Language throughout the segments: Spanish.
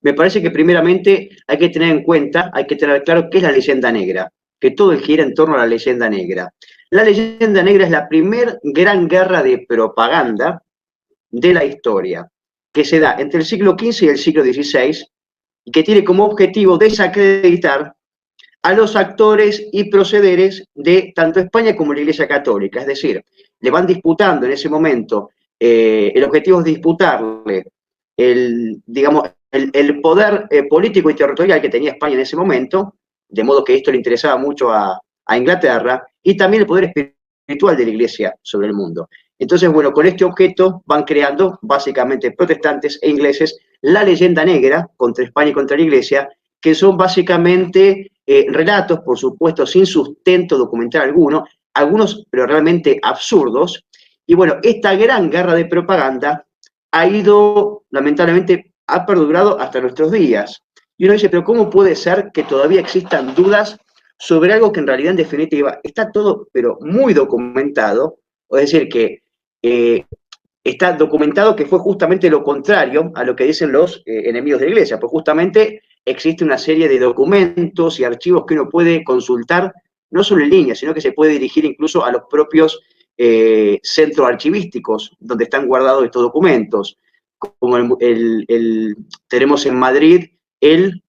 me parece que primeramente hay que tener en cuenta, hay que tener claro qué es la leyenda negra, que todo gira en torno a la leyenda negra. La leyenda negra es la primer gran guerra de propaganda de la historia, que se da entre el siglo XV y el siglo XVI, y que tiene como objetivo desacreditar a los actores y procederes de tanto España como la Iglesia Católica. Es decir, le van disputando en ese momento, el objetivo es disputarle digamos, el poder político y territorial que tenía España en ese momento, de modo que esto le interesaba mucho a Inglaterra, y también el poder espiritual de la Iglesia sobre el mundo. Entonces, bueno, con este objeto van creando, básicamente protestantes e ingleses, la leyenda negra contra España y contra la Iglesia, que son básicamente relatos, por supuesto, sin sustento documental alguno, algunos pero realmente absurdos. Y bueno, esta gran guerra de propaganda ha ido, lamentablemente, ha perdurado hasta nuestros días. Y uno dice, pero ¿cómo puede ser que todavía existan dudas sobre algo que en realidad, en definitiva, está todo, pero muy documentado? Es decir, que está documentado que fue justamente lo contrario a lo que dicen los enemigos de la Iglesia, pues justamente existe una serie de documentos y archivos que uno puede consultar, no solo en línea, sino que se puede dirigir incluso a los propios centros archivísticos donde están guardados estos documentos, como tenemos en Madrid el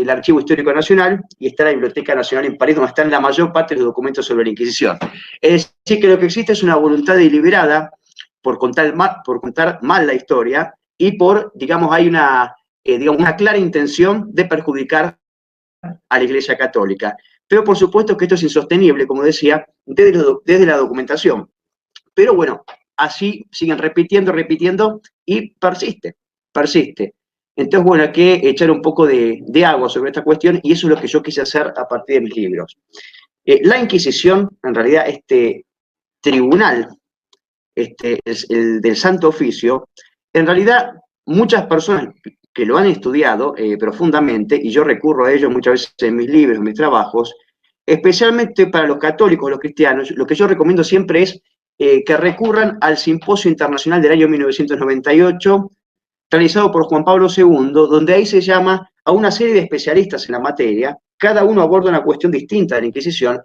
Archivo Histórico Nacional y está la Biblioteca Nacional en París, donde están la mayor parte de los documentos sobre la Inquisición. Es decir, que lo que existe es una voluntad deliberada por contar mal la historia y por, digamos, hay una clara intención de perjudicar a la Iglesia Católica. Pero por supuesto que esto es insostenible, como decía, desde la documentación. Pero bueno, así siguen repitiendo y persiste. Entonces, bueno, hay que echar un poco de agua sobre esta cuestión y eso es lo que yo quise hacer a partir de mis libros. La Inquisición, en realidad, este tribunal, el del Santo Oficio, en realidad muchas personas que lo han estudiado profundamente, y yo recurro a ello muchas veces en mis libros, en mis trabajos, especialmente para los católicos, los cristianos, lo que yo recomiendo siempre es que recurran al Simposio Internacional del año 1998, realizado por Juan Pablo II, donde ahí se llama a una serie de especialistas en la materia, cada uno aborda una cuestión distinta de la Inquisición,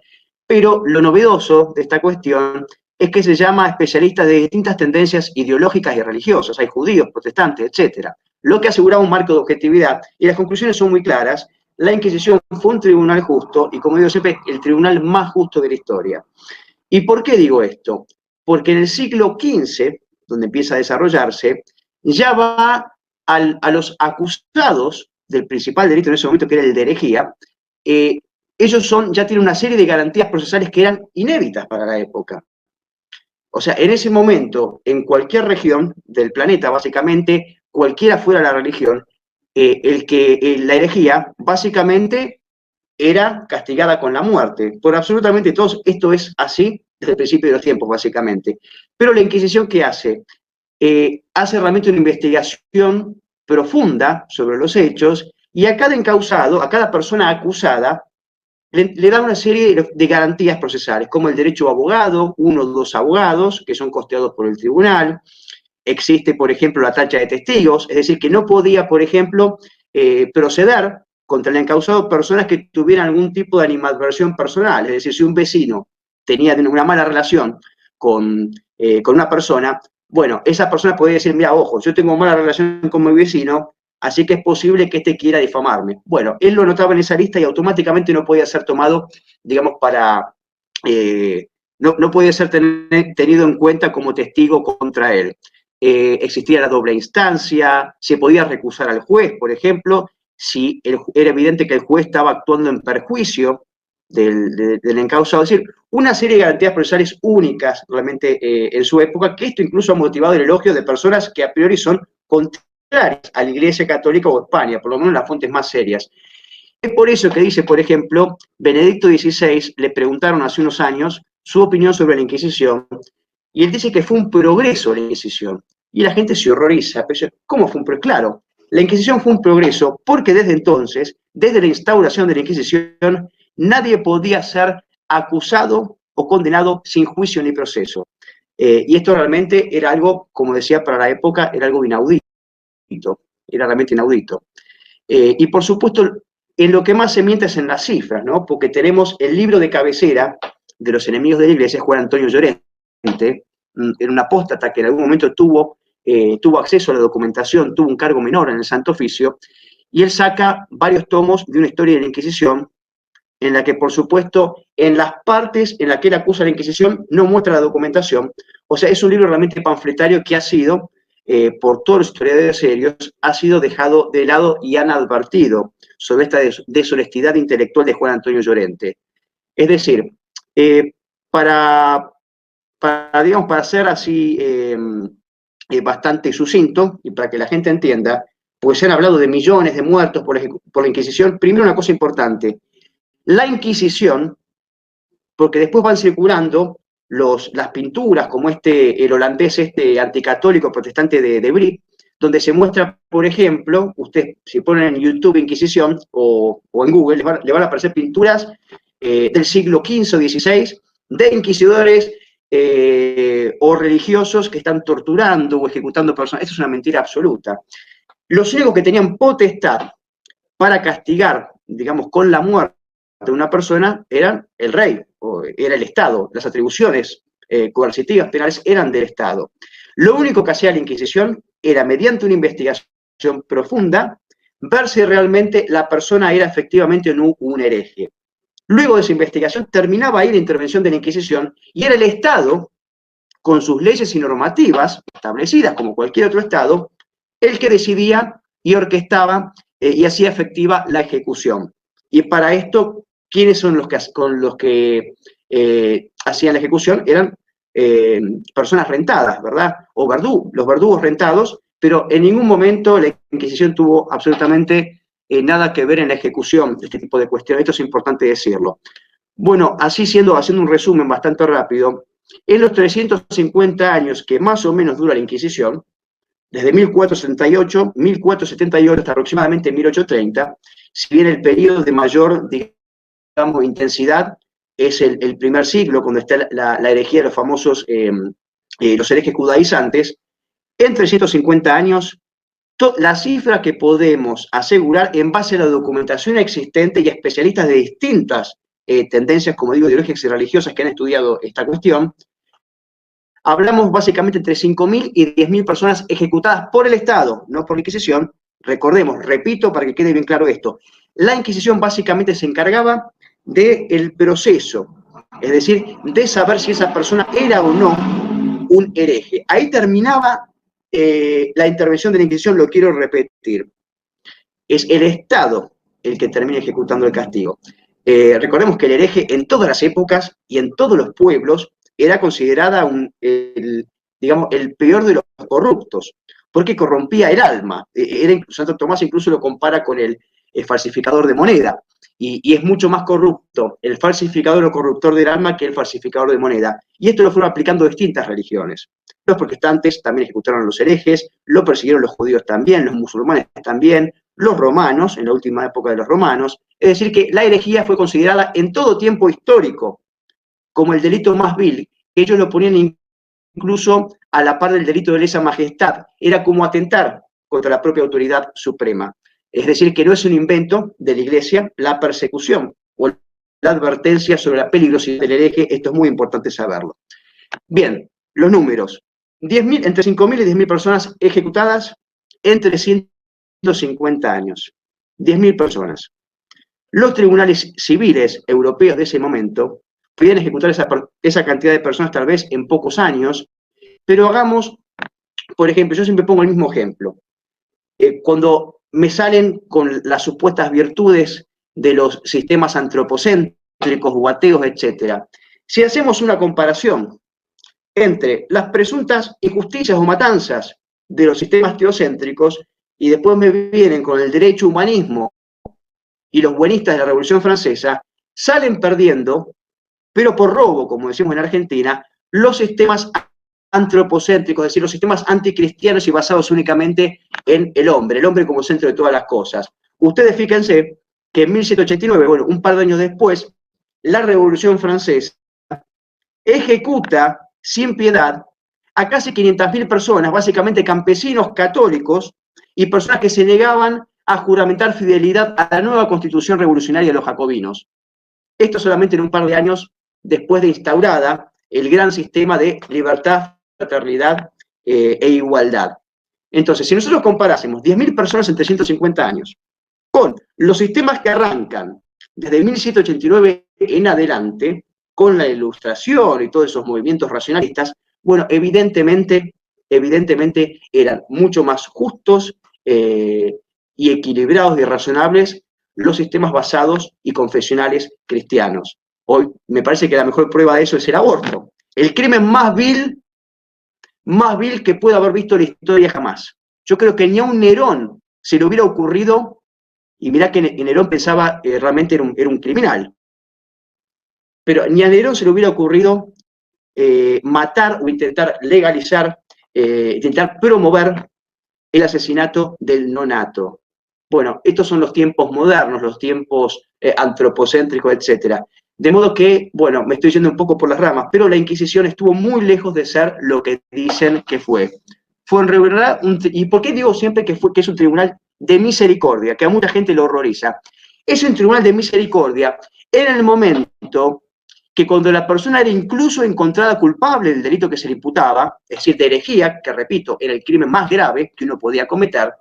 pero lo novedoso de esta cuestión es que se llama a especialistas de distintas tendencias ideológicas y religiosas, hay judíos, protestantes, etc. Lo que aseguraba un marco de objetividad, y las conclusiones son muy claras. La Inquisición fue un tribunal justo, y como digo siempre, el tribunal más justo de la historia. ¿Y por qué digo esto? Porque en el siglo XV, donde empieza a desarrollarse, ya va a los acusados del principal delito en ese momento, que era el de herejía, ellos ya tienen una serie de garantías procesales que eran inéditas para la época. O sea, en ese momento, en cualquier región del planeta, básicamente, cualquiera fuera la religión, la herejía, básicamente, era castigada con la muerte. Por absolutamente todos, esto es así desde el principio de los tiempos, básicamente. Pero la Inquisición, ¿qué hace? Hace realmente una investigación profunda sobre los hechos y a cada encausado, a cada persona acusada, le da una serie de garantías procesales, como el derecho a abogado, 1 o 2 abogados, que son costeados por el tribunal. Existe, por ejemplo, la tacha de testigos, es decir, que no podía, por ejemplo, proceder contra el encausado personas que tuvieran algún tipo de animadversión personal. Es decir, si un vecino tenía una mala relación con una persona, bueno, esa persona podría decir, mira, ojo, yo tengo mala relación con mi vecino, así que es posible que este quiera difamarme. Bueno, él lo anotaba en esa lista y automáticamente no podía ser tomado, digamos, no podía ser tenido en cuenta como testigo contra él. Existía la doble instancia, se podía recusar al juez, por ejemplo, si era evidente que el juez estaba actuando en perjuicio del encausado. Es decir, una serie de garantías procesales únicas realmente en su época, que esto incluso ha motivado el elogio de personas que a priori son contrarias a la Iglesia Católica o España, por lo menos las fuentes más serias. Es por eso que dice, por ejemplo, Benedicto XVI, le preguntaron hace unos años su opinión sobre la Inquisición, y él dice que fue un progreso la Inquisición. Y la gente se horroriza. Pero ¿cómo fue un progreso? Claro, la Inquisición fue un progreso porque desde entonces, desde la instauración de la Inquisición, nadie podía ser acusado o condenado sin juicio ni proceso. Y esto realmente era algo, como decía, para la época, era algo inaudito. era realmente inaudito. Y por supuesto, en lo que más se miente es en las cifras, ¿no? Porque tenemos el libro de cabecera de los enemigos de la Iglesia, Juan Antonio Llorente, era un apóstata que en algún momento tuvo acceso a la documentación, tuvo un cargo menor en el Santo Oficio, y él saca varios tomos de una historia de la Inquisición, en la que, por supuesto, en las partes en las que él acusa a la Inquisición, no muestra la documentación. O sea, es un libro realmente panfletario que ha sido, por todos los historiadores serios, ha sido dejado de lado y han advertido sobre esta deshonestidad intelectual de Juan Antonio Llorente. Es decir, para ser así bastante sucinto y para que la gente entienda, pues se han hablado de millones de muertos por la Inquisición. Primero, una cosa importante: la Inquisición, porque después van circulando las pinturas, como el holandés anticatólico protestante de Brie, donde se muestra, por ejemplo, usted, si ponen en YouTube Inquisición o en Google, le van a aparecer pinturas del siglo XV o XVI de inquisidores o religiosos que están torturando o ejecutando personas. Esto es una mentira absoluta. Los únicos que tenían potestad para castigar, digamos, con la muerte de una persona eran el rey, o era el Estado. Las atribuciones coercitivas penales eran del Estado. Lo único que hacía la Inquisición era, mediante una investigación profunda, ver si realmente la persona era efectivamente un hereje. Luego de esa investigación terminaba ahí la intervención de la Inquisición y era el Estado, con sus leyes y normativas establecidas como cualquier otro Estado, el que decidía y orquestaba y hacía efectiva la ejecución. Y para esto, ¿quiénes son los que hacían la ejecución? Eran personas rentadas, ¿verdad? O los verdugos rentados, pero en ningún momento la Inquisición tuvo absolutamente nada que ver en la ejecución de este tipo de cuestiones. Esto es importante decirlo. Bueno, haciendo un resumen bastante rápido, en los 350 años que más o menos dura la Inquisición, desde 1478 hasta aproximadamente 1830, si bien el periodo de mayor, digamos, intensidad es el primer siglo, cuando está la herejía de los famosos, los herejes judaizantes, en 350 años, la cifra que podemos asegurar en base a la documentación existente y a especialistas de distintas tendencias, como digo, ideológicas y religiosas que han estudiado esta cuestión, hablamos básicamente entre 5.000 y 10.000 personas ejecutadas por el Estado, no por la Inquisición. Recordemos, repito para que quede bien claro esto, la Inquisición básicamente se encargaba del proceso, es decir, de saber si esa persona era o no un hereje. Ahí terminaba la intervención de la Inquisición, lo quiero repetir. Es el Estado el que termina ejecutando el castigo. Recordemos que el hereje en todas las épocas y en todos los pueblos era considerada digamos, el peor de los corruptos, porque corrompía el alma. Santo Tomás incluso lo compara con el falsificador de moneda, y es mucho más corrupto el falsificador o corruptor del alma que el falsificador de moneda. Y esto lo fueron aplicando distintas religiones. Los protestantes también ejecutaron a los herejes, lo persiguieron los judíos también, los musulmanes también, los romanos, en la última época de los romanos. Es decir, que la herejía fue considerada en todo tiempo histórico como el delito más vil. Ellos lo ponían incluso a la par del delito de lesa majestad. Era como atentar contra la propia autoridad suprema. Es decir, que no es un invento de la Iglesia la persecución o la advertencia sobre la peligrosidad del hereje. Esto es muy importante saberlo. Bien, los números. Entre 5.000 y 10.000 personas ejecutadas en 350 años. 10.000 personas. Los tribunales civiles europeos de ese momento podían ejecutar esa cantidad de personas tal vez en pocos años, pero hagamos, por ejemplo, yo siempre pongo el mismo ejemplo. Cuando me salen con las supuestas virtudes de los sistemas antropocéntricos o ateos, etc., si hacemos una comparación entre las presuntas injusticias o matanzas de los sistemas teocéntricos y después me vienen con el derecho humanismo y los buenistas de la Revolución Francesa, salen perdiendo, pero por robo, como decimos en Argentina, los sistemas antropocéntricos, es decir, los sistemas anticristianos y basados únicamente en el hombre como centro de todas las cosas. Ustedes fíjense que en 1789, bueno, un par de años después, la Revolución Francesa ejecuta sin piedad a casi 500.000 personas, básicamente campesinos católicos, y personas que se negaban a juramentar fidelidad a la nueva constitución revolucionaria de los jacobinos. Esto solamente en un par de años después de instaurada el gran sistema de libertad, fraternidad e igualdad. Entonces, si nosotros comparásemos 10.000 personas en 350 años con los sistemas que arrancan desde 1789 en adelante, con la Ilustración y todos esos movimientos racionalistas, bueno, evidentemente eran mucho más justos y equilibrados y razonables los sistemas basados y confesionales cristianos. Hoy me parece que la mejor prueba de eso es el aborto. El crimen más vil que pueda haber visto la historia jamás. Yo creo que ni a un Nerón se le hubiera ocurrido, y mirá que Nerón pensaba realmente era un criminal, pero ni a Nerón se le hubiera ocurrido matar o intentar legalizar, intentar promover el asesinato del nonato. Bueno, estos son los tiempos modernos, los tiempos antropocéntricos, etc. De modo que, bueno, me estoy yendo un poco por las ramas, pero la Inquisición estuvo muy lejos de ser lo que dicen que fue. Fue en realidad, ¿y por qué digo siempre que es un tribunal de misericordia? Que a mucha gente lo horroriza. Es un tribunal de misericordia en el momento que cuando la persona era incluso encontrada culpable del delito que se le imputaba, es decir, de herejía, que repito, era el crimen más grave que uno podía cometer,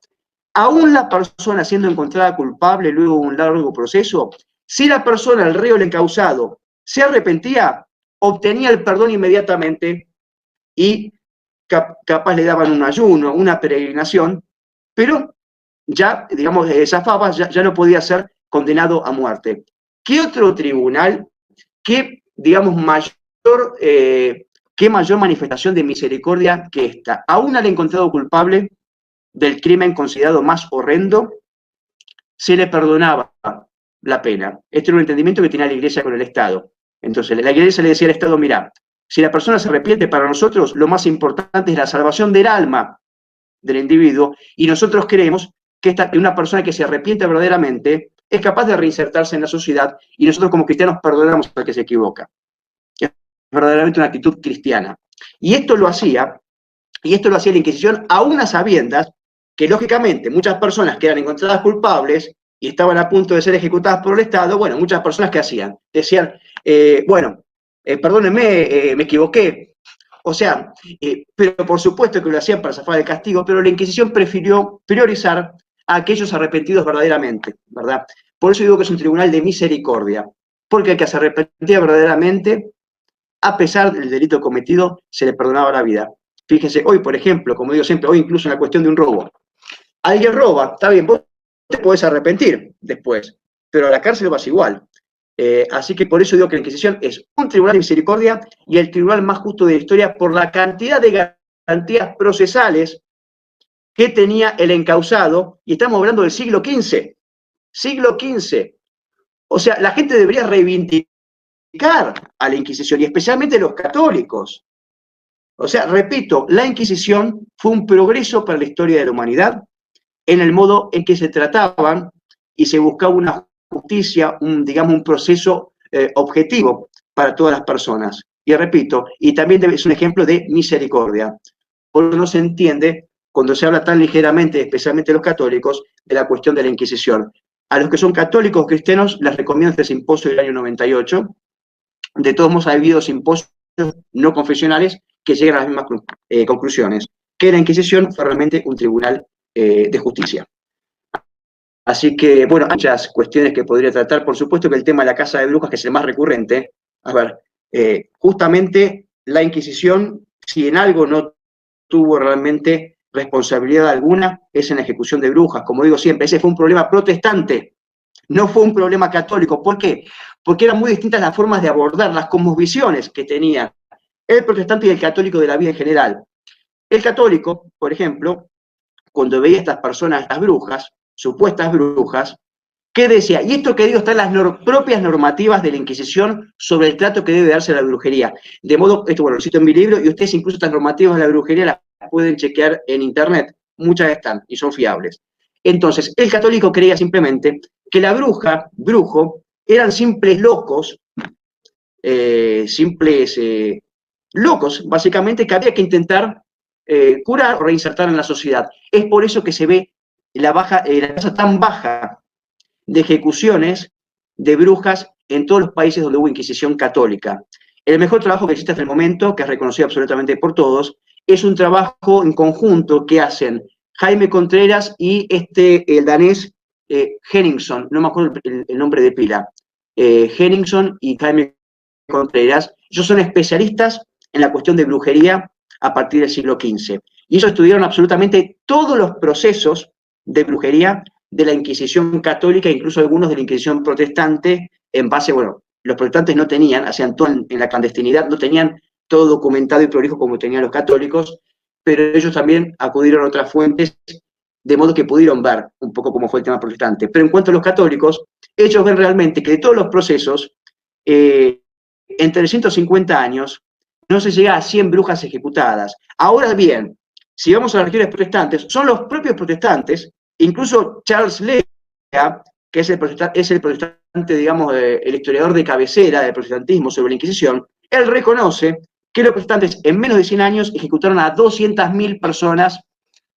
aún la persona siendo encontrada culpable luego de un largo proceso, si la persona, el reo, el encausado, se arrepentía, obtenía el perdón inmediatamente y capaz le daban un ayuno, una peregrinación, pero ya, digamos, zafaba, ya no podía ser condenado a muerte. ¿Qué otro tribunal, qué, digamos, qué mayor manifestación de misericordia que esta? Aún al encontrado culpable del crimen considerado más horrendo, se le perdonaba la pena. Este era un entendimiento que tenía la Iglesia con el Estado. Entonces, la Iglesia le decía al Estado, mira, si la persona se arrepiente, para nosotros lo más importante es la salvación del alma del individuo, y nosotros creemos que una persona que se arrepiente verdaderamente es capaz de reinsertarse en la sociedad, y nosotros como cristianos perdonamos al que se equivoca. Es verdaderamente una actitud cristiana. Y esto lo hacía la Inquisición aún a sabiendas que, lógicamente, muchas personas que eran encontradas culpables y estaban a punto de ser ejecutadas por el Estado, bueno, muchas personas ¿qué hacían? Decían, perdónenme, me equivoqué. O sea, pero por supuesto que lo hacían para zafar el castigo, pero la Inquisición prefirió priorizar a aquellos arrepentidos verdaderamente, ¿verdad? Por eso digo que es un tribunal de misericordia, porque al que se arrepentía verdaderamente, a pesar del delito cometido, se le perdonaba la vida. Fíjense, hoy, por ejemplo, como digo siempre, hoy incluso en la cuestión de un robo. Alguien roba, está bien, vos te podés arrepentir después, pero a la cárcel vas igual. Así que por eso digo que la Inquisición es un tribunal de misericordia y el tribunal más justo de la historia por la cantidad de garantías procesales que tenía el encausado, y estamos hablando del siglo XV. Siglo XV. O sea, la gente debería reivindicar a la Inquisición, y especialmente los católicos. O sea, repito, la Inquisición fue un progreso para la historia de la humanidad en el modo en que se trataban y se buscaba una justicia, digamos, un proceso objetivo para todas las personas. Y repito, y también es un ejemplo de misericordia. Por eso no se entiende cuando se habla tan ligeramente, especialmente los católicos, de la cuestión de la Inquisición. A los que son católicos cristianos les recomiendo este simposio del año 98. De todos modos, ha habido simposios no confesionales que llegan a las mismas conclusiones, que la Inquisición fue realmente un tribunal de justicia. Así que, bueno, hay muchas cuestiones que podría tratar. Por supuesto que el tema de la casa de brujas, que es el más recurrente. A ver, justamente la Inquisición, si en algo no tuvo realmente responsabilidad alguna, es en la ejecución de brujas. Como digo siempre, ese fue un problema protestante, no fue un problema católico. ¿Por qué? Porque eran muy distintas las formas de abordar las cosmovisiones que tenía el protestante y el católico de la vida en general. El católico, por ejemplo, cuando veía a estas personas, estas brujas, supuestas brujas, ¿qué decía? Y esto que digo está en las propias normativas de la Inquisición sobre el trato que debe darse a la brujería. De modo, esto bueno, lo cito en mi libro, y ustedes incluso estas normativas de la brujería las pueden chequear en internet. Muchas están y son fiables. Entonces, el católico creía simplemente que la bruja, brujo, eran simples locos, locos, básicamente, que había que intentar curar o reinsertar en la sociedad. Es por eso que se ve la tasa tan baja de ejecuciones de brujas en todos los países donde hubo Inquisición católica. El mejor trabajo que existe hasta el momento, que es reconocido absolutamente por todos, es un trabajo en conjunto que hacen Jaime Contreras y el danés Henningsson, no me acuerdo el nombre de pila, Henningsson y Jaime Contreras. Ellos son especialistas en la cuestión de brujería a partir del siglo XV. Y ellos estudiaron absolutamente todos los procesos de brujería de la Inquisición católica, incluso algunos de la Inquisición protestante, en base, bueno, los protestantes no tenían, hacían todo en la clandestinidad, no tenían todo documentado y prolijo como tenían los católicos, pero ellos también acudieron a otras fuentes, de modo que pudieron ver un poco cómo fue el tema protestante. Pero en cuanto a los católicos, ellos ven realmente que de todos los procesos, en 350 años, no se llega a 100 brujas ejecutadas. Ahora bien, si vamos a las regiones protestantes, son los propios protestantes, incluso Charles Lea, que es el protestante, digamos, el historiador de cabecera del protestantismo sobre la Inquisición, él reconoce que los protestantes en menos de 100 años ejecutaron a 200.000 personas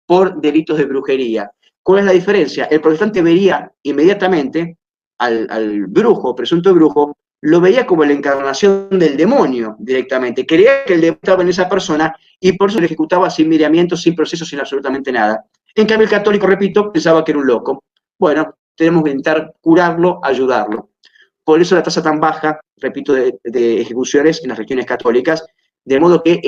por delitos de brujería. ¿Cuál es la diferencia? El protestante vería inmediatamente al brujo, presunto brujo, lo veía como la encarnación del demonio directamente. Creía que el demonio estaba en esa persona y por eso lo ejecutaba sin miramientos, sin procesos, sin absolutamente nada. En cambio, el católico, repito, pensaba que era un loco. Bueno, tenemos que intentar curarlo, ayudarlo. Por eso la tasa tan baja, repito, de ejecuciones en las regiones católicas, de modo que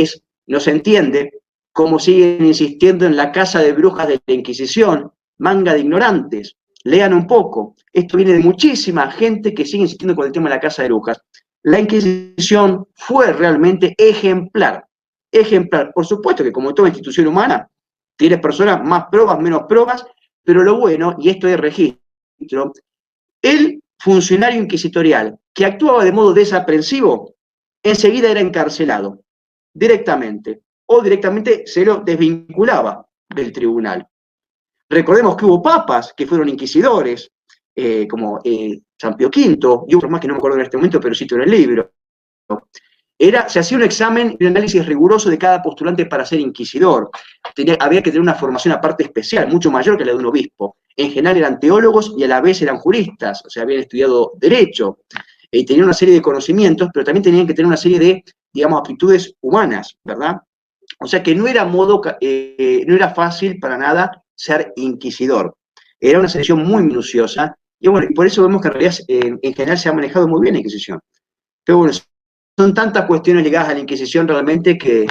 no se entiende cómo siguen insistiendo en la casa de brujas de la Inquisición, manga de ignorantes. Lean un poco. Esto viene de muchísima gente que sigue insistiendo con el tema de la casa de brujas. La Inquisición fue realmente ejemplar. Ejemplar. Por supuesto que como toda institución humana, tiene personas más probas, menos probas, pero lo bueno, y esto es registro, el funcionario inquisitorial que actuaba de modo desaprensivo, enseguida era encarcelado, directamente, o directamente se lo desvinculaba del tribunal. Recordemos que hubo papas que fueron inquisidores, como San Pío V, y otros más que no me acuerdo en este momento, pero cito en el libro. Se hacía un examen y un análisis riguroso de cada postulante para ser inquisidor. Había que tener una formación aparte especial, mucho mayor que la de un obispo. En general eran teólogos y a la vez eran juristas, o sea, habían estudiado Derecho. Tenían una serie de conocimientos, pero también tenían que tener una serie de, digamos, aptitudes humanas, ¿verdad? O sea que no era fácil para nada ser inquisidor. Era una selección muy minuciosa, y bueno, y por eso vemos que en realidad en general se ha manejado muy bien la Inquisición. Pero bueno, son tantas cuestiones ligadas a la Inquisición realmente que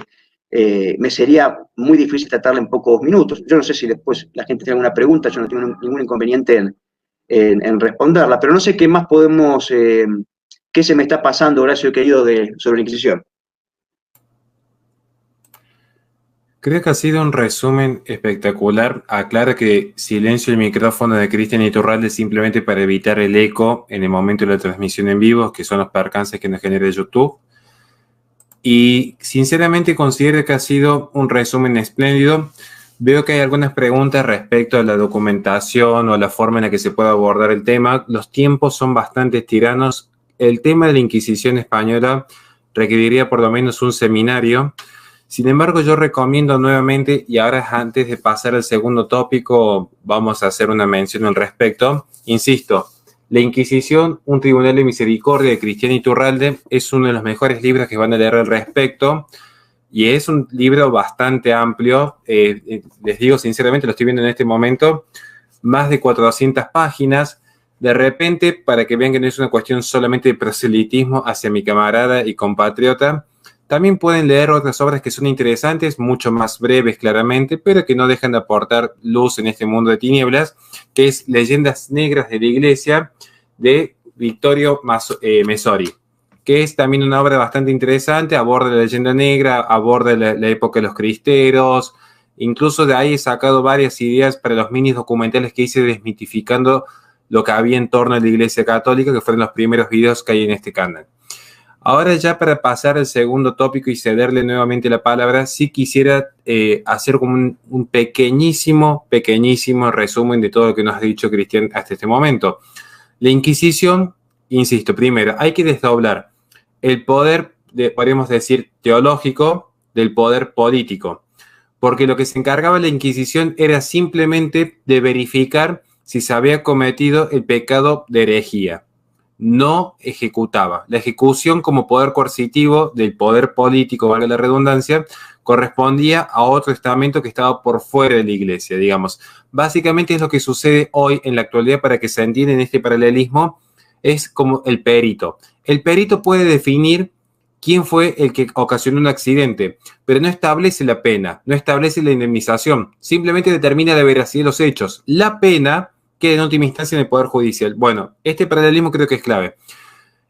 me sería muy difícil tratarla en pocos minutos. Yo no sé si después la gente tiene alguna pregunta, yo no tengo ningún inconveniente en responderla, pero no sé qué más podemos, qué se me está pasando, Horacio querido, sobre la Inquisición. Creo que ha sido un resumen espectacular. Aclara que silencio el micrófono de Cristian Iturralde simplemente para evitar el eco en el momento de la transmisión en vivo, que son los percances que nos genera YouTube. Y sinceramente considero que ha sido un resumen espléndido. Veo que hay algunas preguntas respecto a la documentación o la forma en la que se puede abordar el tema. Los tiempos son bastante tiranos. El tema de la Inquisición española requeriría por lo menos un seminario. Sin embargo, yo recomiendo nuevamente, y ahora antes de pasar al segundo tópico, vamos a hacer una mención al respecto. Insisto, La Inquisición, un tribunal de misericordia de Cristian Iturralde, es uno de los mejores libros que van a leer al respecto, y es un libro bastante amplio. Les digo sinceramente, lo estoy viendo en este momento, más de 400 páginas. De repente, para que vean que no es una cuestión solamente de proselitismo hacia mi camarada y compatriota, también pueden leer otras obras que son interesantes, mucho más breves claramente, pero que no dejan de aportar luz en este mundo de tinieblas, que es Leyendas Negras de la Iglesia, de Vittorio Messori, que es también una obra bastante interesante, aborda la leyenda negra, aborda la época de los cristeros, incluso de ahí he sacado varias ideas para los mini documentales que hice desmitificando lo que había en torno a la Iglesia Católica, que fueron los primeros videos que hay en este canal. Ahora ya para pasar al segundo tópico y cederle nuevamente la palabra, sí quisiera hacer como un pequeñísimo resumen de todo lo que nos ha dicho Cristian hasta este momento. La Inquisición, insisto, primero, hay que desdoblar el poder, podríamos decir, teológico del poder político. porque lo que se encargaba la Inquisición era simplemente de verificar si se había cometido el pecado de herejía. No ejecutaba. La ejecución como poder coercitivo del poder político, valga la redundancia, correspondía a otro estamento que estaba por fuera de la iglesia, digamos. Básicamente es lo que sucede hoy en la actualidad, para que se entienda en este paralelismo, es como el perito. El perito puede definir quién fue el que ocasionó un accidente, pero no establece la pena, no establece la indemnización, simplemente determina la veracidad de los hechos. La pena queda en última instancia en el Poder Judicial. Bueno, este paralelismo creo que es clave.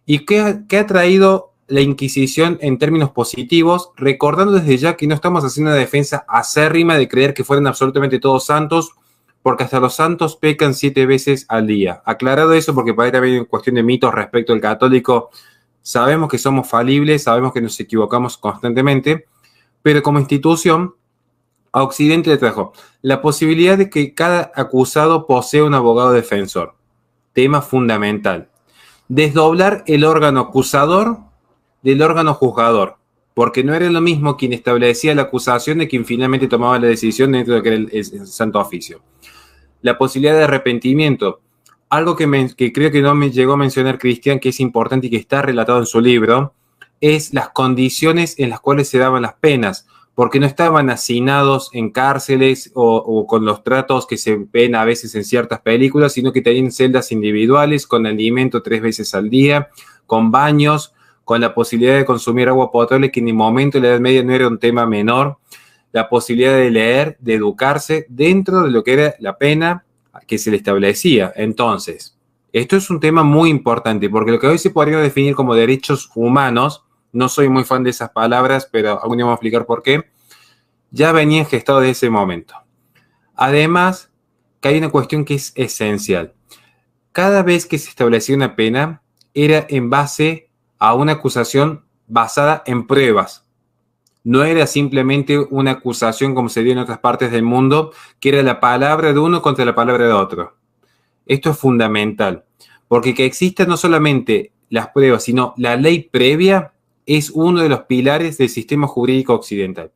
¿Y qué ha traído la Inquisición en términos positivos? Recordando desde ya que no estamos haciendo una defensa acérrima de creer que fueran absolutamente todos santos, porque hasta los santos pecan 7 veces al día. Aclarado eso, porque para haber una cuestión de mitos respecto al católico, sabemos que somos falibles, sabemos que nos equivocamos constantemente, pero como institución, a Occidente le trajo la posibilidad de que cada acusado posea un abogado defensor. Tema fundamental. Desdoblar el órgano acusador del órgano juzgador, porque no era lo mismo quien establecía la acusación de quien finalmente tomaba la decisión dentro de lo que era el Santo Oficio. La posibilidad de arrepentimiento. Algo que creo que no me llegó a mencionar Cristian, que es importante y que está relatado en su libro, es las condiciones en las cuales se daban las penas, porque no estaban hacinados en cárceles o con los tratos que se ven a veces en ciertas películas, sino que tenían celdas individuales, con alimento 3 veces al día, con baños, con la posibilidad de consumir agua potable, que en el momento de la Edad Media no era un tema menor, la posibilidad de leer, de educarse, dentro de lo que era la pena que se le establecía. Entonces, esto es un tema muy importante, porque lo que hoy se podría definir como derechos humanos, no soy muy fan de esas palabras, pero algún día vamos a explicar por qué, ya venía gestado de ese momento. Además, que hay una cuestión que es esencial. Cada vez que se establecía una pena, era en base a una acusación basada en pruebas. No era simplemente una acusación como se dio en otras partes del mundo, que era la palabra de uno contra la palabra de otro. Esto es fundamental, porque que existan no solamente las pruebas, sino la ley previa, es uno de los pilares del sistema jurídico occidental.